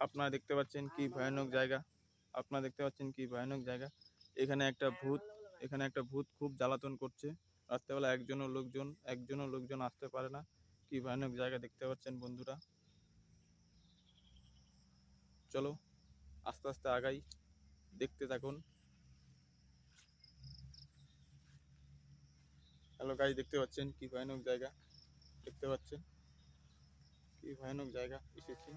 আপনারা দেখতে পাচ্ছেন কি ভয়ানক জায়গা। আপনারা দেখতে পাচ্ছেন কি ভয়ানক জায়গা। এখানে একটা ভূত খুব জ্বালাতন করছে। রাত্রেবেলা একজনও লোকজন আসতে পারে না। কি ভয়ানক জায়গা দেখতে পাচ্ছেন বন্ধুরা। চলো আস্তে আস্তে আগাই, দেখতে থাকুন। হ্যালো গাইস, দেখতে পাচ্ছেন কি ভয়ানক জায়গা। দেখতে পাচ্ছেন কি ভয়ানক জায়গা এসেছি,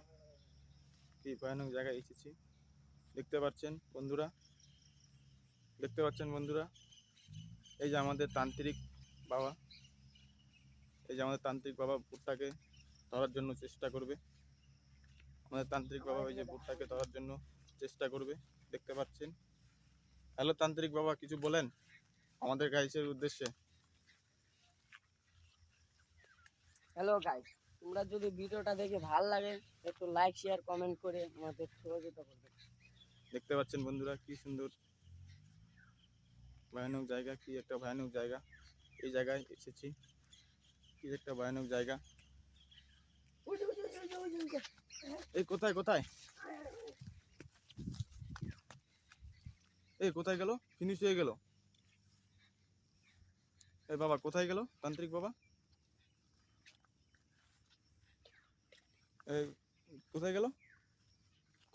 কি ভয়ানক জায়গায় এসেছি। দেখতে পাচ্ছেন বন্ধুরা, দেখতে পাচ্ছেন বন্ধুরা। এই যে আমাদের তান্ত্রিক বাবা, এই যে আমাদের তান্ত্রিক বাবা ভূতটাকে ধরার জন্য চেষ্টা করবে। আমাদের তান্ত্রিক বাবা এই যে ভূতটাকে ধরার জন্য চেষ্টা করবে, দেখতে পাচ্ছেন। হ্যালো তান্ত্রিক বাবা, কিছু বলেন আমাদের গাইসের উদ্দেশ্যে। হ্যালো গাইস, তোমরা যদি ভিডিওটা দেখে ভালো লাগে একটু লাইক শেয়ার কমেন্ট করে আমাদের সহযোগিতা করবে। দেখতে পাচ্ছেন বন্ধুরা কি সুন্দর ভয়ানক জায়গা, কি একটা ভয়ানক জায়গা। এই জায়গায় এসেছি, কি একটা ভয়ানক জায়গা। এই কোথায় কোথায়, এই কোথায় গেল, ফিনিশ হয়ে গেল। এই বাবা কোথায় গেল তান্ত্রিক বাবা, এই কোথায় গেল,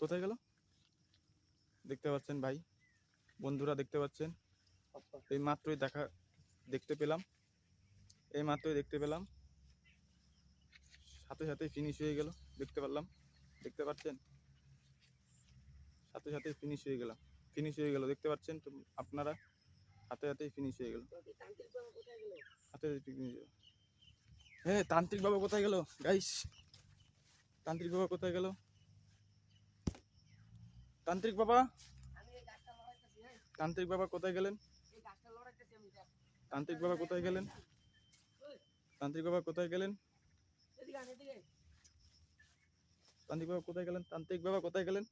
কোথায় গেল। দেখতে পাচ্ছেন ভাই, বন্ধুরা দেখতে পাচ্ছেন। এই মাত্রই দেখতে পেলাম, এই মাত্রই দেখতে পেলাম, সাথে সাথে ফিনিশ হয়ে গেল। দেখতে পারলাম, দেখতে পাচ্ছেন, সাথে সাথে ফিনিশ হয়ে গেল। দেখতে পাচ্ছেন তো আপনারা, হাতে হাতেই ফিনিশ হয়ে গেল, হাতে হাতে ফিনিশ হয়ে গেল। হ্যাঁ তান্ত্রিক বাবা কোথায় গেল গাইস, তান্ত্রিক বাবা কোথায় গেল, তান্ত্রিক বাবা, তান্ত্রিক বাবা কোথায় গেলেন, তান্ত্রিক বাবা কোথায় গেলেন, তান্ত্রিক বাবা কোথায় গেলেন, তান্ত্রিক বাবা কোথায় গেলেন, তান্ত্রিক বাবা কোথায় গেলেন।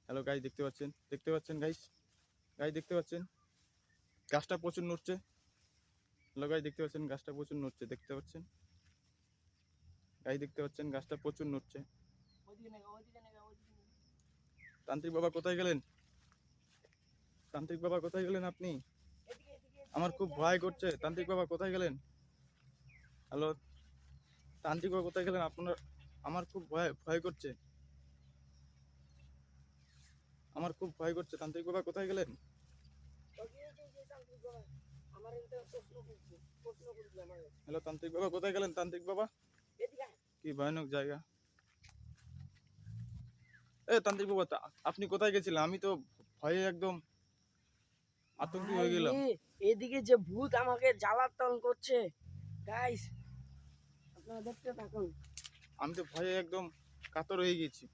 হ্যালো গাইস, দেখতে পাচ্ছেন গাইস, দেখতে পাচ্ছেন গাছটা প্রচুর নড়ছে। হ্যালো গাইস, দেখতে পাচ্ছেন গাছটা প্রচুর নড়ছে, দেখতে পাচ্ছেন গাইস, দেখতে পাচ্ছেন গাছটা প্রচুর নড়ছে। তান্ত্রিক বাবা কোথায় গেলেন, তান্ত্রিক বাবা কোথায় গেলেন আপনি, আমার খুব ভয় করছে। তান্ত্রিক বাবা কোথায় গেলেন, হ্যালো তান্ত্রিক বাবা কোথায় গেলেন আপনার, আমার খুব ভয় ভয় করছে, আমার খুব ভয় করছে। তান্ত্রিক বাবা কোথায় গেলেন, হ্যালো তান্ত্রিক বাবা কোথায় গেলেন, তান্ত্রিক বাবা। কি ভয়ানক জায়গা। এ তান্ত্রিক বাবা, আপনি কোথায় গেছিলেন, আমি তো ভয়ে একদম আতঙ্কি হয়ে গেলাম। এদিকে যে ভূত আমাকে জ্বালাতন করছে গাইস, আপনারা দেখতে থাকুন। আমি তো ভয়ে একদম কাতর হয়ে গেছি।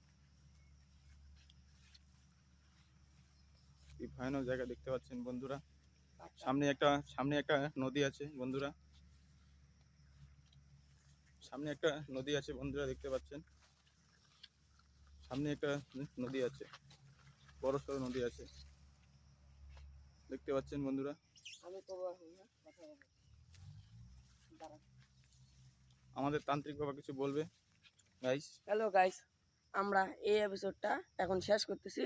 কি ভয়ানক জায়গা দেখতে পাচ্ছেন বন্ধুরা। সামনে একটা নদী আছে বন্ধুরা, সামনে একটা নদী আছে বন্ধুরা, দেখতে পাচ্ছেন সামনে একটা নদী আছে, বড় সড়ো নদী আছে, দেখতে পাচ্ছেন বন্ধুরা। আমি তো আমাদের তান্ত্রিক বাবা কিছু বলবে গাইস। হ্যালো গাইস, আমরা এই এপিসোডটা এখন শেষ করতেছি।